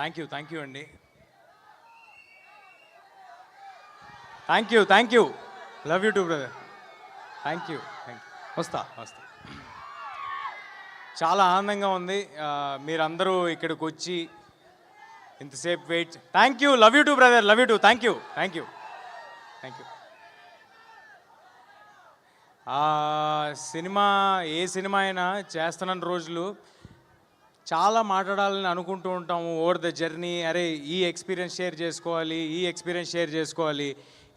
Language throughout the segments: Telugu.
థ్యాంక్ యూ అండి. Thank you. Love you too brother. Thank you. వస్తా. చాలా ఆనందంగా ఉంది మీరందరూ ఇక్కడికి వచ్చి ఇంతసేపు wait. Thank you. Love you too brother. Love you too. Thank you. Cinema ఏ సినిమా అయినా చేస్తున్న రోజులు చాలా మాట్లాడాలని అనుకుంటూ ఉంటాము ఓవర్ ద జర్నీ. అరే ఈ ఎక్స్పీరియన్స్ షేర్ చేసుకోవాలి,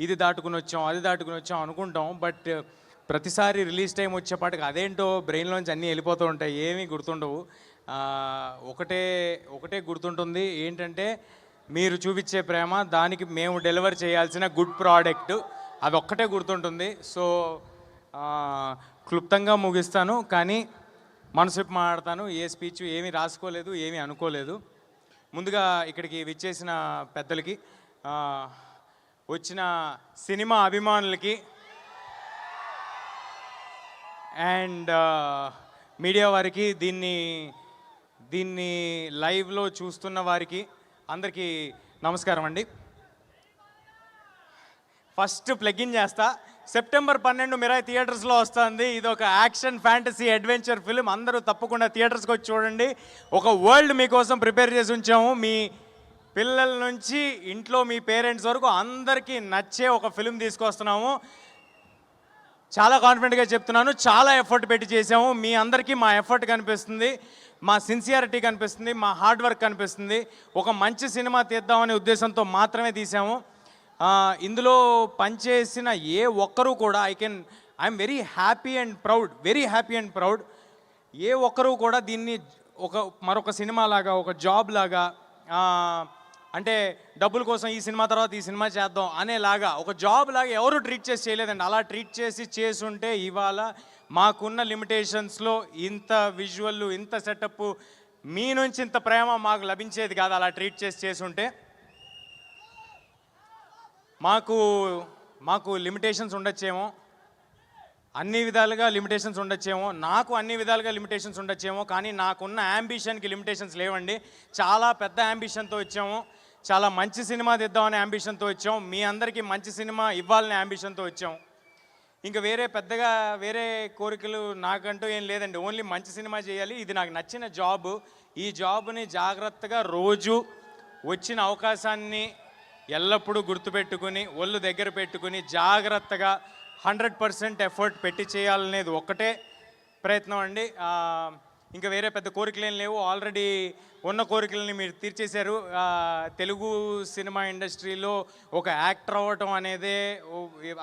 ఇది దాటుకుని వచ్చాం అనుకుంటాం. బట్ ప్రతిసారి రిలీజ్ టైం వచ్చేపాటికి అదేంటో బ్రెయిన్లోంచి అన్నీ వెళ్ళిపోతూ ఉంటాయి, ఏమీ గుర్తుండవు. ఒకటే గుర్తుంటుంది, ఏంటంటే మీరు చూపించే ప్రేమ, దానికి మేము డెలివర్ చేయాల్సిన గుడ్ ప్రోడక్ట్, అది ఒక్కటే గుర్తుంటుంది. సో క్లుప్తంగా ముగిస్తాను, కానీ మనసు మాట్లాడతాను. ఏ స్పీచ్ ఏమీ రాసుకోలేదు, ఏమీ అనుకోలేదు. ముందుగా ఇక్కడికి విచ్చేసిన పెద్దలకి, వచ్చిన సినిమా అభిమానులకి అండ్ మీడియా వారికి, దీన్ని లైవ్లో చూస్తున్న వారికి అందరికీ నమస్కారం అండి. ఫస్ట్ ప్లగిన్ చేస్తా. సెప్టెంబర్ 12 మిరాయి థియేటర్స్లో వస్తుంది. ఇది ఒక యాక్షన్ ఫ్యాంటసీ అడ్వెంచర్ ఫిల్మ్. అందరూ తప్పకుండా థియేటర్స్కి వచ్చి చూడండి. ఒక వరల్డ్ మీకోసం ప్రిపేర్ చేసి ఉంచాము. మీ పిల్లల నుంచి ఇంట్లో మీ పేరెంట్స్ వరకు అందరికీ నచ్చే ఒక ఫిల్మ్ తీసుకొస్తున్నాము. చాలా కాన్ఫిడెంట్గా చెప్తున్నాను. చాలా ఎఫర్ట్ పెట్టి చేసాము. మీ అందరికీ మా ఎఫర్ట్ కనిపిస్తుంది, మా సిన్సియారిటీ కనిపిస్తుంది, మా హార్డ్ వర్క్ కనిపిస్తుంది. ఒక మంచి సినిమా తీద్దామనే ఉద్దేశంతో మాత్రమే తీసాము. ఇందులో పనిచేసిన ఏ ఒక్కరూ కూడా I am very happy and proud. ఏ ఒక్కరూ కూడా దీన్ని మరొక సినిమా లాగా, ఒక జాబ్ లాగా, అంటే డబ్బుల కోసం ఈ సినిమా తర్వాత ఈ సినిమా చేద్దాం అనేలాగా, ఒక జాబ్ లాగా ఎవరు ట్రీట్ చేసి చేయలేదండి. అలా ట్రీట్ చేసుంటే ఇవాళ మాకున్న లిమిటేషన్స్లో ఇంత విజువల్, ఇంత సెటప్, మీ నుంచి ఇంత ప్రేమ మాకు లభించేది కాదు. అలా ట్రీట్ చేసుంటే మాకు లిమిటేషన్స్ ఉండొచ్చేమో, అన్ని విధాలుగా లిమిటేషన్స్ ఉండొచ్చేమో, నాకు అన్ని విధాలుగా లిమిటేషన్స్ ఉండొచ్చేమో, కానీ నాకున్న యాంబిషన్కి లిమిటేషన్స్ లేవండి. చాలా పెద్ద యాంబిషన్తో వచ్చాము. చాలా మంచి సినిమా తీద్దామనే యాంబిషన్తో వచ్చాం. మీ అందరికీ మంచి సినిమా ఇవ్వాలనే యాంబిషన్తో వచ్చాం. ఇంకా వేరే కోరికలు నాకంటూ ఏం లేదండి. ఓన్లీ మంచి సినిమా చేయాలి. ఇది నాకు నచ్చిన జాబు. ఈ జాబ్ని జాగ్రత్తగా రోజు వచ్చిన అవకాశాన్ని ఎల్లప్పుడూ గుర్తుపెట్టుకుని, ఒళ్ళు దగ్గర పెట్టుకుని, జాగ్రత్తగా 100% ఎఫర్ట్ పెట్టి చేయాలనేది ఒక్కటే ప్రయత్నం అండి. ఇంకా వేరే పెద్ద కోరికలు ఏం లేవు. ఆల్రెడీ ఉన్న కోరికలని మీరు తీర్చేశారు. తెలుగు సినిమా ఇండస్ట్రీలో ఒక యాక్టర్ అవ్వటం అనేదే,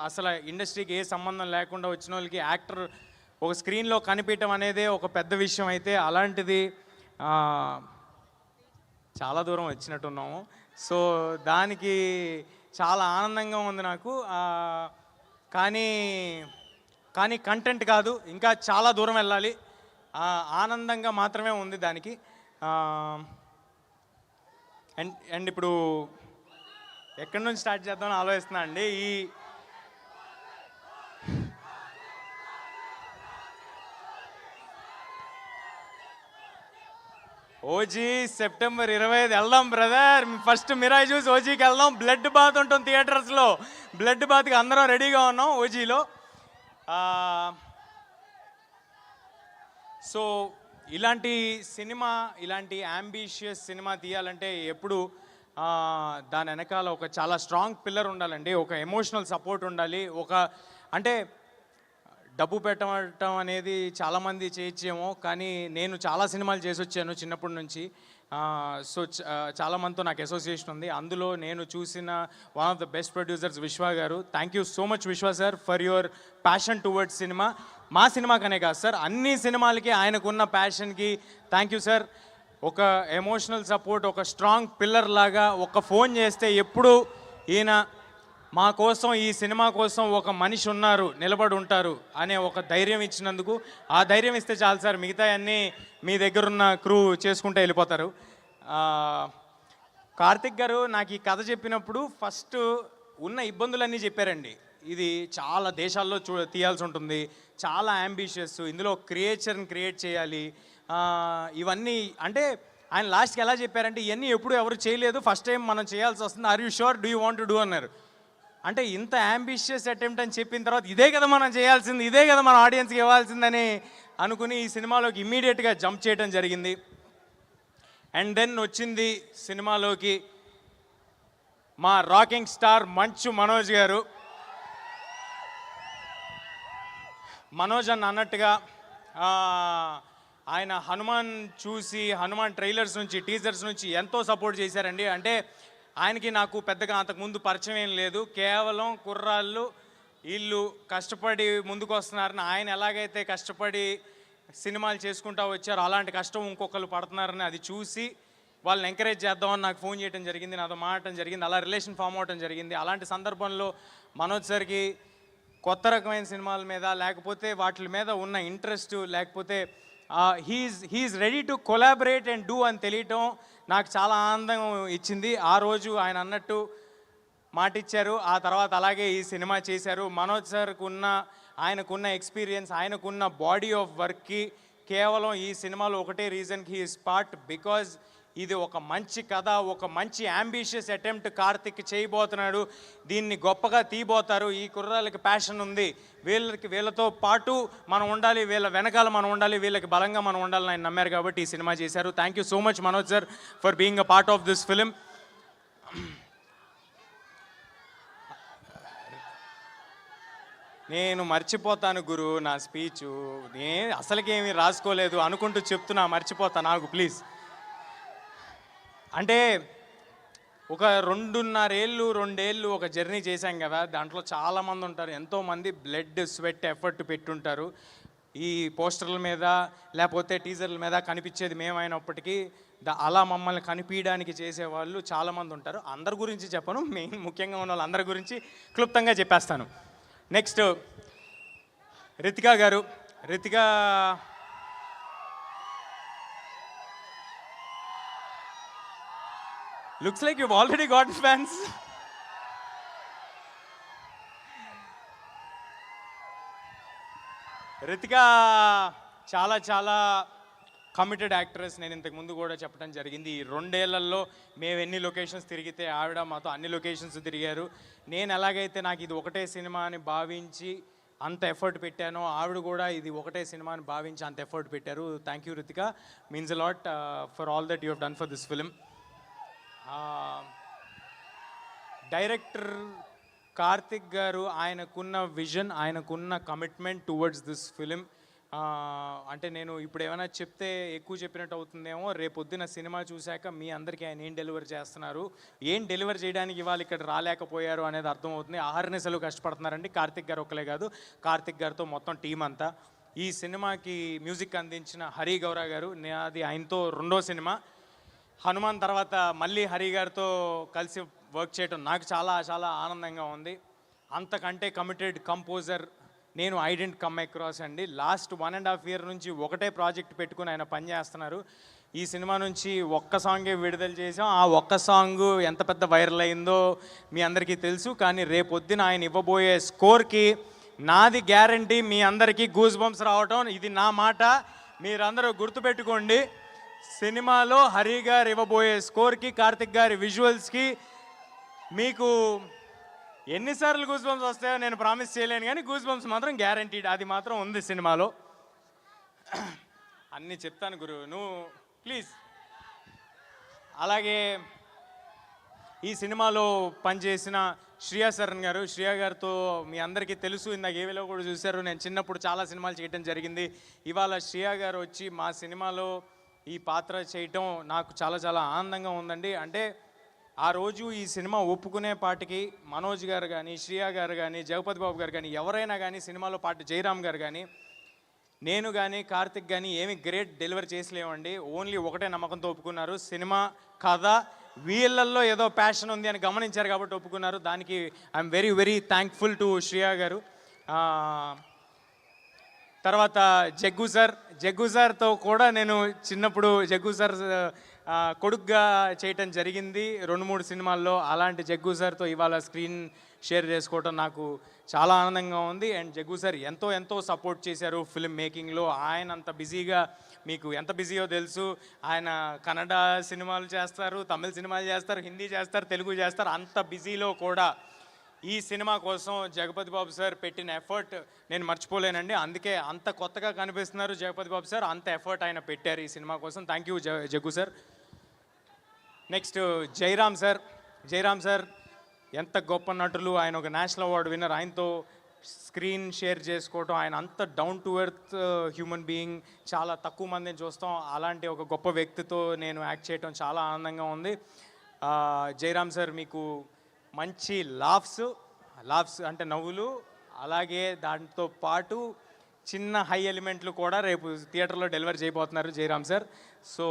అసలు ఇండస్ట్రీకి ఏ సంబంధం లేకుండా వచ్చిన వాళ్ళకి యాక్టర్ ఒక స్క్రీన్లో కనిపించడం అనేదే ఒక పెద్ద విషయం. అయితే అలాంటిది చాలా దూరం వచ్చినట్టున్నాము. సో దానికి చాలా ఆనందంగా ఉంది నాకు. కానీ కంటెంట్ కాదు, ఇంకా చాలా దూరం వెళ్ళాలి. ఆనందంగా మాత్రమే ఉంది దానికి. అండ్ ఇప్పుడు ఎక్కడి నుంచి స్టార్ట్ చేద్దామని ఆలోచిస్తున్నా అండి. ఓజీ సెప్టెంబర్ 25 వెళ్దాం బ్రదర్. ఫస్ట్ మిరాయి చూసి ఓజీకి వెళ్దాం. బ్లడ్ బాత్ ఉంటుంది థియేటర్స్లో. బ్లడ్ బాత్కి అందరం రెడీగా ఉన్నాం ఓజీలో. సో ఇలాంటి యాంబిషియస్ సినిమా తీయాలంటే ఎప్పుడు దాని వెనకాల ఒక చాలా స్ట్రాంగ్ పిల్లర్ ఉండాలండి. ఒక ఎమోషనల్ సపోర్ట్ ఉండాలి. అంటే డబ్బు పెట్టడం అనేది చాలామంది చేయొచ్చేమో, కానీ నేను చాలా సినిమాలు చేసి వచ్చాను చిన్నప్పటి నుంచి. సో చాలామందితో నాకు అసోసియేషన్ ఉంది. అందులో నేను చూసిన one of the best producers విశ్వ గారు. థ్యాంక్ యూ సో మచ్ విశ్వ sir for your passion towards cinema. మా సినిమాకనే కాదు సార్, అన్ని సినిమాలకి ఆయనకున్న ప్యాషన్కి థ్యాంక్ యూ సార్. ఒక ఎమోషనల్ సపోర్ట్, ఒక స్ట్రాంగ్ పిల్లర్ లాగా, ఒక ఫోన్ చేస్తే ఎప్పుడు ఈయన మా కోసం, ఈ సినిమా కోసం ఒక మనిషి ఉన్నారు, నిలబడి ఉంటారు అనే ఒక ధైర్యం ఇచ్చినందుకు, ఆ ధైర్యం ఇస్తే చాలు సార్, మిగతా అన్నీ మీ దగ్గరున్న క్రూ చేసుకుంటూ వెళ్ళిపోతారు. కార్తిక్ గారు నాకు ఈ కథ చెప్పినప్పుడు ఫస్ట్ ఉన్న ఇబ్బందులన్నీ చెప్పారండి. ఇది చాలా దేశాల్లో తీయాల్సి ఉంటుంది, చాలా యాంబిషియస్, ఇందులో క్రియేచర్ని క్రియేట్ చేయాలి, ఇవన్నీ అంటే ఆయన లాస్ట్కి ఎలా చెప్పారంటే ఇవన్నీ ఎప్పుడు ఎవరు చేయలేదు, ఫస్ట్ టైం మనం చేయాల్సి వస్తుంది, are you sure, do you want to do అన్నారు. అంటే ఇంత అంబిషియస్ అటెంప్ట్ అని చెప్పిన తర్వాత ఇదే కదా మనం చేయాల్సింది, ఇదే కదా మన ఆడియన్స్కి ఇవ్వాల్సిందని అనుకుని ఈ సినిమాలోకి ఇమ్మీడియట్గా జంప్ చేయడం జరిగింది. అండ్ దెన్ వచ్చింది సినిమాలోకి మా రాకింగ్ స్టార్ మంచు మనోజ్ గారు. మనోజ్ అన్నట్టుగా ఆయన హనుమాన్ చూసి, హనుమాన్ ట్రైలర్స్ నుంచి, టీజర్స్ నుంచి ఎంతో సపోర్ట్ చేశారండి. అంటే ఆయనకి నాకు పెద్దగా అంతకుముందు పరిచయం ఏం లేదు, కేవలం కుర్రాళ్ళు వీళ్ళు కష్టపడి ముందుకు వస్తున్నారని, ఆయన ఎలాగైతే కష్టపడి సినిమాలు చేసుకుంటూ వచ్చారో అలాంటి కష్టం ఇంకొకరు పడుతున్నారని అది చూసి వాళ్ళని ఎంకరేజ్ చేద్దామని నాకు ఫోన్ చేయడం జరిగింది, నాతో మాట్లాడటం జరిగింది, అలా రిలేషన్ ఫామ్ అవడం జరిగింది. అలాంటి సందర్భంలో మనోజ్ సార్కి కొత్త రకమైన సినిమాల మీద, లేకపోతే వాటి మీద ఉన్న ఇంట్రెస్ట్, లేకపోతే he's ready to collaborate and do అని తెలియటం నాకు చాలా ఆనందం ఇచ్చింది. ఆ రోజు ఆయన అన్నట్టు మాట ఇచ్చారు, ఆ తర్వాత అలాగే ఈ సినిమా చేశారు. మనోజ్ సార్కు ఆయనకున్న ఎక్స్పీరియన్స్, ఆయనకున్న బాడీ ఆఫ్ వర్క్కి కేవలం ఈ సినిమాలో ఒకటే రీజన్కి హీ ఈస్ పార్ట్, బికాజ్ ఇది ఒక మంచి కథ, ఒక మంచి అంబిషియస్ అటెంప్ట్ కార్తిక్ చేయబోతున్నాడు, దీన్ని గొప్పగా తీయబోతారు, ఈ కుర్రాళ్ళకి ప్యాషన్ ఉంది, వీళ్ళతో పాటు మనం ఉండాలి, వీళ్ళ వెనకాల మనం ఉండాలి, వీళ్ళకి బలంగా మనం ఉండాలని ఆయన నమ్మారు కాబట్టి ఈ సినిమా చేశారు. Thank you so much Manoj sir for being a part of this film. నేను మర్చిపోతాను గురు నా స్పీచు, నేను అసలుకేమీ రాసుకోలేదు అనుకుంటూ చెప్తున్నా, మర్చిపోతాను నాకు ప్లీజ్. అంటే ఒక 2.5 ఒక జర్నీ చేశాం కదా, దాంట్లో చాలామంది ఉంటారు, ఎంతోమంది బ్లడ్ స్వెట్ ఎఫర్ట్ పెట్టుంటారు. ఈ పోస్టర్ల మీద లేకపోతే టీజర్ల మీద కనిపించేది మేమైనప్పటికీ అలా మమ్మల్ని కనిపించడానికి చేసేవాళ్ళు చాలామంది ఉంటారు. అందరి గురించి చెప్పను, ముఖ్యంగా ఉన్న వాళ్ళందరి గురించి క్లుప్తంగా చెప్పేస్తాను. నెక్స్ట్ రితికా గారు. Ritika looks like you've already got fans. Ritika చాలా చాలా కమిటెడ్ యాక్ట్రెస్. నేను ఇంతకు ముందు కూడా చెప్పడం జరిగింది, ఈ 2 ఏళ్లలో మేము ఎన్ని లొకేషన్స్ తిరిగితే ఆవిడ మాతో అన్ని లొకేషన్స్ తిరిగారు. నేను ఎలాగైతే నాకు ఇది ఒకటే సినిమా అని భావించి అంత ఎఫర్ట్ పెట్టానో, ఆవిడ కూడా ఇది ఒకటే సినిమా అని భావించి అంత ఎఫర్ట్ పెట్టారు. Thank you Ritika, means a lot for all that you have done for this film. Director Karthik గారు, ఆయనకున్న విజన్, ఆయనకున్న కమిట్మెంట్ టువర్డ్స్ దిస్ ఫిలిం, అంటే నేను ఇప్పుడు ఏమైనా చెప్తే ఎక్కువ చెప్పినట్టు అవుతుందేమో, రేపొద్దున సినిమా చూశాక మీ అందరికీ ఆయన ఏం డెలివర్ చేస్తున్నారు, ఏం డెలివర్ చేయడానికి ఇవాళ ఇక్కడ రాలేకపోయారు అనేది అర్థమవుతుంది. ఆహర్నిశలు కష్టపడుతున్నారండి కార్తిక్ గారు ఒక్కలే కాదు, కార్తిక్ గారితో మొత్తం టీం అంతా. ఈ సినిమాకి మ్యూజిక్ అందించిన హరి గౌరా గారు, నాది ఆయనతో 2వ సినిమా. హనుమాన్ తర్వాత మళ్ళీ హరి గారితో కలిసి వర్క్ చేయడం నాకు చాలా చాలా ఆనందంగా ఉంది. అంతకంటే కమిటెడ్ కంపోజర్ నేను ఐ డెంట్ కమ్ అక్రాస్ అండి. లాస్ట్ 1.5 year నుంచి ఒకటే ప్రాజెక్ట్ పెట్టుకుని ఆయన పనిచేస్తున్నారు. ఈ సినిమా నుంచి ఒక్క సాంగే విడుదల చేసాం, ఆ ఒక్క సాంగ్ ఎంత పెద్ద వైరల్ అయిందో మీ అందరికీ తెలుసు. కానీ రేపొద్దున ఆయన ఇవ్వబోయే స్కోర్కి నాది గ్యారంటీ మీ అందరికీ గూస్ బంప్స్ రావటం, ఇది నా మాట, మీరందరూ గుర్తుపెట్టుకోండి. సినిమాలో హరి గారు ఇవ్వబోయే స్కోర్కి, కార్తిక్ గారి విజువల్స్కి మీకు ఎన్నిసార్లు గూస్ బంప్స్ వస్తాయో నేను ప్రామిస్ చేయలేను, కానీ గూస్ బంప్స్ మాత్రం గ్యారంటీడ్, అది మాత్రం ఉంది సినిమాలో. అన్నీ చెప్తాను గురు, నువ్వు ప్లీజ్. అలాగే ఈ సినిమాలో పనిచేసిన శ్రియా శరణ్ గారు, శ్రియా గారితో మీ అందరికీ తెలుసు, ఇందాక ఏవిలో కూడా చూశారు, నేను చిన్నప్పుడు చాలా సినిమాలు చేయడం జరిగింది. ఇవాళ శ్రియా గారు వచ్చి మా సినిమాలో ఈ పాత్ర చేయటం నాకు చాలా చాలా ఆనందంగా ఉందండి. అంటే ఆ రోజు ఈ సినిమా ఒప్పుకునే పాటికి మనోజ్ గారు కానీ, శ్రియా గారు కానీ, జగపతి బాబు గారు కానీ, ఎవరైనా కానీ, సినిమాలో పాటు జయరామ్ గారు కానీ, నేను కానీ, కార్తిక్ కానీ ఏమి గ్రేట్ డెలివరీ చేసలేమండి. ఓన్లీ ఒకటే నమ్మకంతో ఒప్పుకున్నారు, సినిమా కథ వీళ్ళల్లో ఏదో ప్యాషన్ ఉంది అని గమనించారు కాబట్టి ఒప్పుకున్నారు. దానికి I'm very very thankful to Shriya గారు. తర్వాత జగ్గు సార్తో కూడా నేను చిన్నప్పుడు జగ్గు సార్ కొడుగ్గా చేయటం జరిగింది 2-3 సినిమాల్లో. అలాంటి జగ్గు సార్తో ఇవాళ స్క్రీన్ షేర్ చేసుకోవటం నాకు చాలా ఆనందంగా ఉంది. అండ్ జగ్గు సార్ ఎంతో ఎంతో సపోర్ట్ చేశారు ఫిల్మ్ మేకింగ్లో. ఆయన అంత బిజీగా, మీకు ఎంత బిజీయో తెలుసు, ఆయన కన్నడ సినిమాలు చేస్తారు, తమిళ సినిమాలు చేస్తారు, హిందీ చేస్తారు, తెలుగు చేస్తారు. అంత బిజీలో కూడా ఈ సినిమా కోసం జగపతి బాబు సార్ పెట్టిన ఎఫర్ట్ నేను మర్చిపోలేనండి. అందుకే అంత కొత్తగా కనిపిస్తున్నారు జగపతి బాబు సార్, అంత ఎఫర్ట్ ఆయన పెట్టారు ఈ సినిమా కోసం. Thank you Jaggu sir. Next Jayaram sir. Jayaram sir ఎంత గొప్ప నటులు, ఆయన ఒక నేషనల్ అవార్డు విన్నర్, ఆయనతో స్క్రీన్ షేర్ చేసుకోవటం, ఆయన అంత down to earth human being, చాలా తక్కువ మందిని చూస్తాం. అలాంటి ఒక గొప్ప వ్యక్తితో నేను యాక్ట్ చేయటం చాలా ఆనందంగా ఉంది. జయరామ్ సార్ మీకు మంచి లాఫ్స్ అంటే నవ్వులు, అలాగే దాంతో పాటు చిన్న హై ఎలిమెంట్లు కూడా రేపు థియేటర్లో డెలివర్ చేయబోతున్నారు జయరామ్ సార్. సో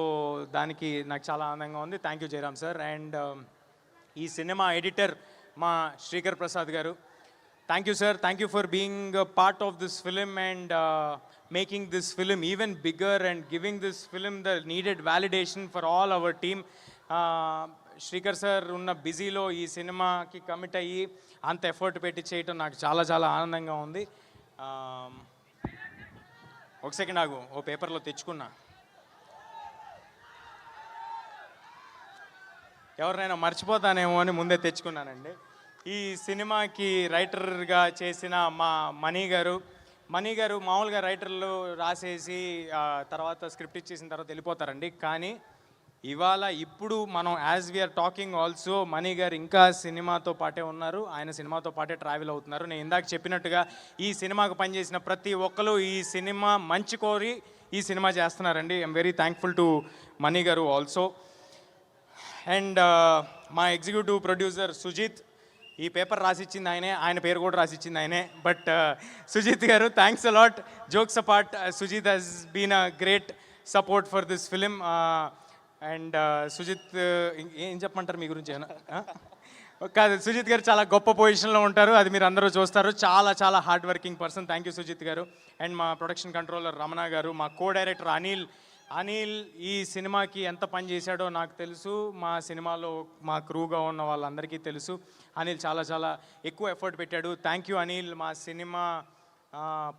దానికి నాకు చాలా ఆనందంగా ఉంది. Thank you Jayaram sir. And ఈ సినిమా ఎడిటర్ మా శ్రీకర్ ప్రసాద్ గారు, thank you sir. Thank you for being part of this film and making this film even bigger and giving this film the needed validation for all our team. Srikar sir ఉన్న బిజీలో ఈ సినిమాకి కమిట్ అయ్యి అంత ఎఫర్ట్ పెట్టి చేయటం నాకు చాలా చాలా ఆనందంగా ఉంది. ఒక సెకండ్ ఆగు, ఓ పేపర్లో తెచ్చుకున్నా. ఎవరినైనా మర్చిపోతానేమో అని ముందే తెచ్చుకున్నానండి. ఈ సినిమాకి రైటర్గా చేసిన మా మనీ గారు మామూలుగా రైటర్లు రాసేసి తర్వాత స్క్రిప్ట్ ఇచ్చేసిన తర్వాత వెళ్ళిపోతారండి. కానీ ఇప్పుడు మనం as we're talking also Mani garu ఇంకా సినిమాతో పాటే ఉన్నారు, ఆయన సినిమాతో పాటే ట్రావెల్ అవుతున్నారు. నేను ఇందాక చెప్పినట్టుగా ఈ సినిమాకు పనిచేసిన ప్రతి ఒక్కరు ఈ సినిమా మంచి కోరి ఈ సినిమా చేస్తున్నారండి. I'm very thankful to money గారు ఆల్సో. అండ్ మా ఎగ్జిక్యూటివ్ ప్రొడ్యూసర్ సుజిత్, ఈ పేపర్ రాసిచ్చింది ఆయనే, ఆయన పేరు కూడా రాసిచ్చింది ఆయనే. But Sujith garu, thanks a lot. Jokes apart, Sujith he's been a great support for this film. And Sujith ఏం చెప్పమంటారు మీ గురించి? కాదు, సుజిత్ గారు చాలా గొప్ప పొజిషన్లో ఉంటారు, అది మీరు అందరూ చూస్తారు. చాలా చాలా hard working person. Thank you Sujith garu. And మా ప్రొడక్షన్ కంట్రోలర్ రమణ గారు, మా కో డైరెక్టర్ అనిల్ ఈ సినిమాకి ఎంత పని చేశాడో నాకు తెలుసు, మా సినిమాలో మా క్రూగా ఉన్న వాళ్ళందరికీ తెలుసు. అనిల్ చాలా చాలా ఎక్కువ ఎఫర్ట్ పెట్టాడు. Thank you Anil. మా cinema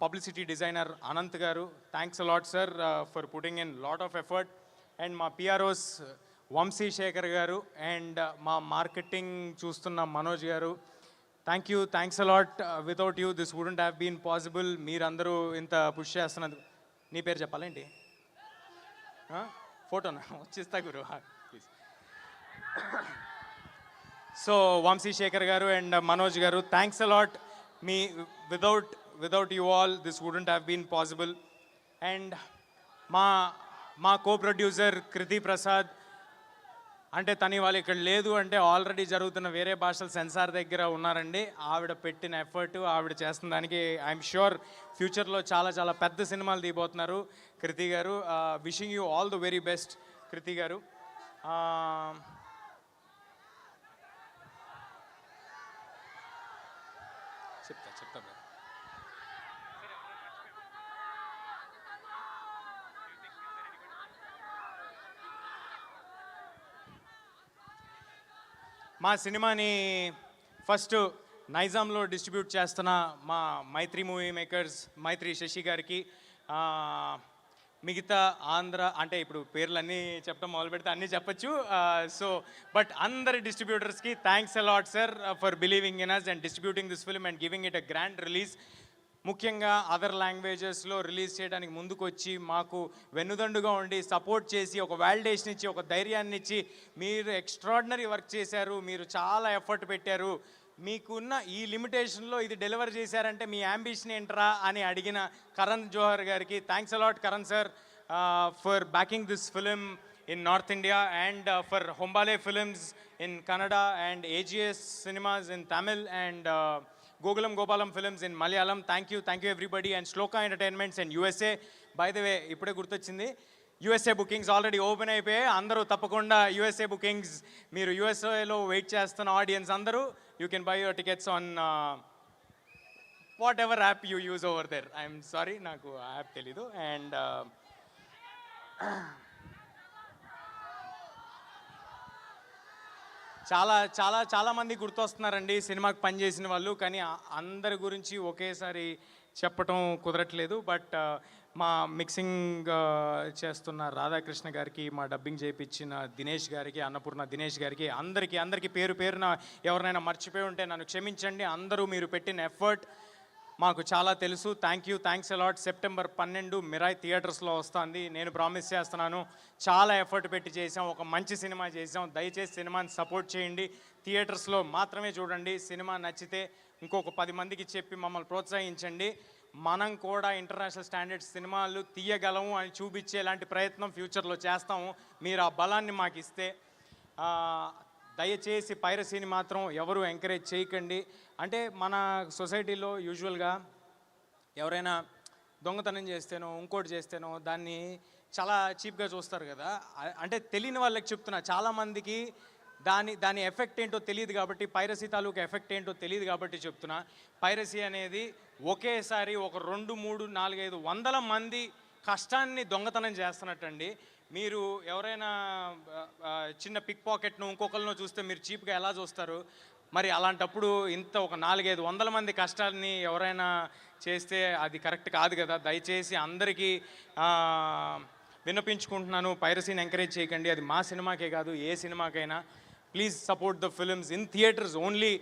publicity designer Anant garu, thanks a lot sir for putting in lot of effort. And మా పిఆర్ఓస్ వంశీ శేఖర్ గారు అండ్ మా మార్కెటింగ్ చూస్తున్న Manoj garu, thank you, thanks a lot. Without you this wouldn't have been possible. మీరందరూ ఇంత పుష్ చేస్తున్నందుకు. నీ పేరు చెప్పాలేంటి? ఫోటోనా వచ్చిస్తా గురు please. So Vamshi Shekhar garu and Manoj garu, thanks a lot. మీ without you all this wouldn't have been possible. And మా కో ప్రొడ్యూసర్ కృతి ప్రసాద్, అంటే తను వాళ్ళు ఇక్కడ లేదు అంటే ఆల్రెడీ జరుగుతున్న వేరే భాషల సెన్సార్ దగ్గర ఉన్నారండి. ఆవిడ పెట్టిన ఎఫర్ట్, ఆవిడ చేస్తున్న దానికి ఐఎమ్ ష్యూర్ ఫ్యూచర్లో చాలా చాలా పెద్ద సినిమాలు తీయబోతున్నారు కృతి గారు. Wishing you all the very best Kriti గారు. చెప్తా మా సినిమాని ఫస్ట్ నైజాంలో డిస్ట్రిబ్యూట్ చేస్తున్న మా మైత్రి మూవీ మేకర్స్, మైత్రి శశి గారికి, మిగతా ఆంధ్ర అంటే ఇప్పుడు పేర్లన్నీ చెప్పడం మొదలు పెడితే అన్నీ చెప్పచ్చు. సో బట్ అందరి డిస్ట్రిబ్యూటర్స్కి thanks a lot sir for believing in us and distributing this film and giving it a grand release. ముఖ్యంగా అదర్ లాంగ్వేజెస్లో రిలీజ్ చేయడానికి ముందుకు వచ్చి మాకు వెన్నుదండుగా ఉండి సపోర్ట్ చేసి ఒక వాలిడేషన్ ఇచ్చి ఒక ధైర్యాన్ని ఇచ్చి మీరు ఎక్స్ట్రాడినరీ వర్క్ చేశారు, మీరు చాలా ఎఫర్ట్ పెట్టారు, మీకున్న ఈ లిమిటేషన్లో ఇది డెలివర్ చేశారంటే మీ యాంబిషన్ ఏంట్రా అని అడిగిన కరణ్ జోహర్ గారికి thanks a lot Karan sir for backing this film in north India and for Hombale films in Kannada and AGS cinemas in Tamil and Gokulam Gopalam Films in Malayalam. Thank you everybody. And Shloka Entertainments in USA. By the way, ipude gurtochindi, USA bookings already open అయిపోయాయి. అందరూ తప్పకుండా USA bookings మీరు USA లో వెయిట్ చేస్తున్న ఆడియన్స్ అందరూ you can buy your tickets on whatever app you use over there. I'm sorry, నాకు యాప్ తెలీదు. And చాలా చాలా చాలా మంది గుర్తొస్తున్నారండి సినిమాకి పనిచేసిన వాళ్ళు, కానీ అందరి గురించి ఒకేసారి చెప్పటం కుదరట్లేదు. బట్ మా మిక్సింగ్ చేస్తున్న రాధాకృష్ణ గారికి, మా డబ్బింగ్ చేయించిన దినేష్ గారికి, అన్నపూర్ణ దినేష్ గారికి, అందరికీ పేరు పేరున ఎవరినైనా మర్చిపోయి ఉంటే నన్ను క్షమించండి. అందరూ మీరు పెట్టిన ఎఫర్ట్ మాకు చాలా తెలుసు. Thanks a lot. సెప్టెంబర్ 12 మిరాయ్ థియేటర్స్లో వస్తుంది. నేను ప్రామిస్ చేస్తున్నాను, చాలా ఎఫర్ట్ పెట్టి చేసాం, ఒక మంచి సినిమా చేసాం. దయచేసి సినిమాని సపోర్ట్ చేయండి, థియేటర్స్లో మాత్రమే చూడండి. సినిమా నచ్చితే ఇంకొక 10 మందికి చెప్పి మమ్మల్ని ప్రోత్సహించండి. మనం కూడా ఇంటర్నేషనల్ స్టాండర్డ్స్ సినిమాలు తీయగలము అని చూపించేలాంటి ప్రయత్నం ఫ్యూచర్లో చేస్తాము. మీరు ఆ బలాన్ని మాకు ఇస్తే. దయచేసి పైరసీని మాత్రం ఎవరు ఎంకరేజ్ చేయకండి. అంటే మన సొసైటీలో యూజువల్గా ఎవరైనా దొంగతనం చేస్తేనో ఇంకోటి చేస్తేనో దాన్ని చాలా చీప్గా చూస్తారు కదా. అంటే తెలియని వాళ్ళకి చెప్తున్నా, చాలామందికి దాని ఎఫెక్ట్ ఏంటో తెలియదు కాబట్టి, పైరసీ తాలూకు ఎఫెక్ట్ ఏంటో తెలియదు కాబట్టి చెప్తున్నా. పైరసీ అనేది ఒకేసారి ఒక 2, 3, 4, 5 వందల మంది కష్టాన్ని దొంగతనం చేస్తున్నట్టండి. మీరు ఎవరైనా చిన్న పిక్ పాకెట్ను ఇంకొకరినో చూస్తే మీరు చీప్గా ఎలా చూస్తారు? మరి అలాంటప్పుడు ఇంత ఒక 4-5 వందల మంది కష్టాన్ని ఎవరైనా చేస్తే అది కరెక్ట్ కాదు కదా. దయచేసి అందరికీ విన్నపించుకుంటున్నాను, పైరసీని ఎంకరేజ్ చేయకండి. అది మా సినిమాకే కాదు, ఏ సినిమాకైనా. Please support the films in theatres only.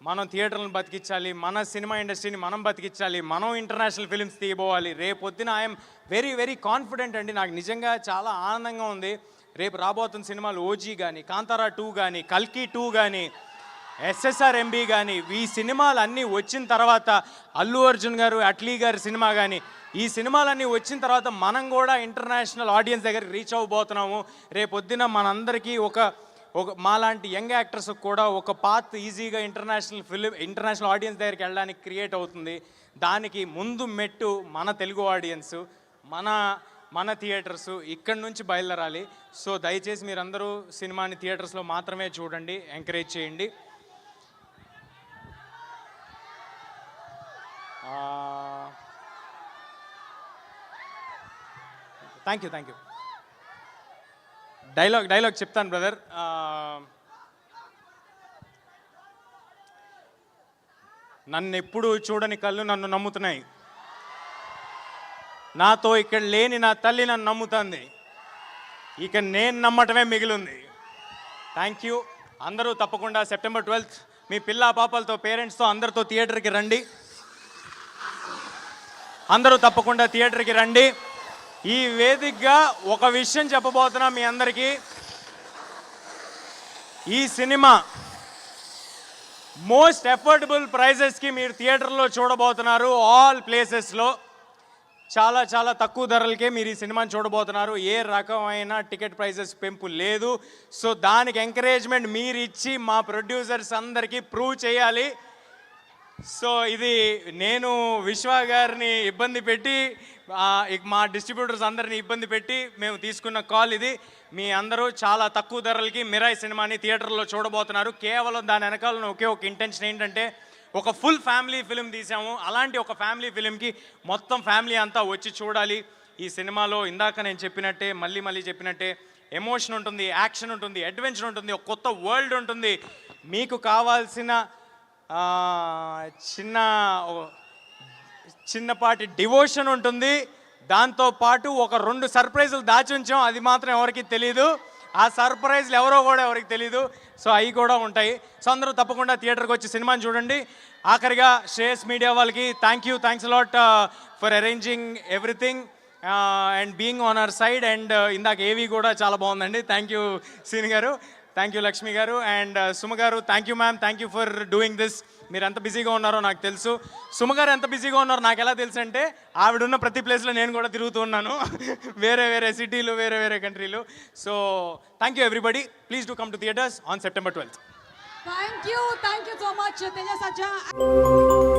మనం థియేటర్లను బతికించాలి, మన సినిమా ఇండస్ట్రీని మనం బతికించాలి, మనం ఇంటర్నేషనల్ ఫిల్మ్స్ తీయబోవాలి. రేపొద్దున ఐఎమ్ వెరీ కాన్ఫిడెంట్ అండి. నాకు నిజంగా చాలా ఆనందంగా ఉంది. రేపు రాబోతున్న సినిమాలు ఓజీ కానీ, కాంతారా 2 కానీ, కల్కి 2 కానీ, SSRMB కానీ, ఈ సినిమాలు అన్నీ వచ్చిన తర్వాత, అల్లు అర్జున్ గారు, అట్లీ గారి సినిమా కానీ, ఈ సినిమాలన్నీ వచ్చిన తర్వాత మనం కూడా ఇంటర్నేషనల్ ఆడియన్స్ దగ్గరికి రీచ్ అవ్వబోతున్నాము. రేపొద్దున మనందరికీ ఒక మాలాంటి యంగ్ యాక్టర్స్ కూడా ఒక పాత్ ఈజీగా ఇంటర్నేషనల్ ఆడియన్స్ దగ్గరికి వెళ్ళడానికి క్రియేట్ అవుతుంది. దానికి ముందు మెట్టు మన తెలుగు ఆడియన్స్, మన థియేటర్స్ ఇక్కడి నుంచి బయలుదేరాలి. సో దయచేసి మీరందరూ సినిమాని థియేటర్స్లో మాత్రమే చూడండి, ఎంకరేజ్ చేయండి. Thank you. డైలాగ్ చెప్తాను బ్రదర్. నన్ను ఎప్పుడు చూడని కళ్ళు నన్ను నమ్ముతున్నాయి. నాతో ఇక్కడ లేని నా తల్లి నన్ను నమ్ముతుంది. ఇక నేను నమ్మటమే మిగిలింది. Thank you. అందరూ తప్పకుండా సెప్టెంబర్ 12 మీ పిల్ల పాపలతో, పేరెంట్స్తో అందరితో థియేటర్కి రండి. అందరూ తప్పకుండా థియేటర్కి రండి. ఈ వేదికగా ఒక విషయం చెప్పబోతున్నా మీ అందరికీ. ఈ సినిమా మోస్ట్ అఫోర్డబుల్ ప్రైజెస్కి మీరు థియేటర్లో చూడబోతున్నారు. ఆల్ ప్లేసెస్లో చాలా తక్కువ ధరలకే మీరు ఈ సినిమాని చూడబోతున్నారు. ఏ రకమైన టికెట్ ప్రైజెస్ పెంపు లేదు. సో దానికి ఎంకరేజ్మెంట్ మీరు ఇచ్చి మా ప్రొడ్యూసర్స్ అందరికీ ప్రూవ్ చేయాలి. సో ఇది నేను విశ్వ గారిని ఇబ్బంది పెట్టి, మా డిస్ట్రిబ్యూటర్స్ అందరిని ఇబ్బంది పెట్టి మేము తీసుకున్న కాల్ ఇది. మీ అందరూ చాలా తక్కువ ధరలకి మిరాయ్ సినిమాని థియేటర్లో చూడబోతున్నారు. కేవలం దాని వెనకాల ఒకే ఒక ఇంటెన్షన్ ఏంటంటే, ఒక ఫుల్ ఫ్యామిలీ ఫిలిం తీసాము. అలాంటి ఒక ఫ్యామిలీ ఫిలింకి మొత్తం ఫ్యామిలీ అంతా వచ్చి చూడాలి. ఈ సినిమాలో ఇందాక నేను చెప్పినట్టే, మళ్ళీ చెప్పినట్టే, ఎమోషన్ ఉంటుంది, యాక్షన్ ఉంటుంది, అడ్వెంచర్ ఉంటుంది, ఒక కొత్త వరల్డ్ ఉంటుంది. మీకు కావాల్సిన చిన్నపాటి డివోషన్ ఉంటుంది. దాంతోపాటు ఒక 2 సర్ప్రైజులు దాచి ఉంచాం, అది మాత్రం ఎవరికి తెలీదు. ఆ సర్ప్రైజ్లు ఎవరికి తెలీదు. సో అవి కూడా ఉంటాయి. సో అందరూ తప్పకుండా థియేటర్కి వచ్చి సినిమాని చూడండి. ఆఖరిగా శ్రేయస్ మీడియా వాళ్ళకి thanks a lot for arranging everything and being on our side. And ఇందాక ఏవి కూడా చాలా బాగుందండి. థ్యాంక్ యూ సీని గారు, థ్యాంక్ యూ లక్ష్మి గారు, అండ్ సుమ గారు. Thank you ma'am, thank you for doing this. మీరు ఎంత బిజీగా ఉన్నారో నాకు తెలుసు. సుమ గారు ఎంత బిజీగా ఉన్నారో నాకు ఎలా తెలుసు అంటే, ఆవిడున్న ప్రతి ప్లేస్లో నేను కూడా తిరుగుతూ ఉన్నాను. వేరే సిటీలు, వేరే కంట్రీలు. So thank you everybody. Please do come to theatres on September 12th. Thank you so much, Tejas Acha.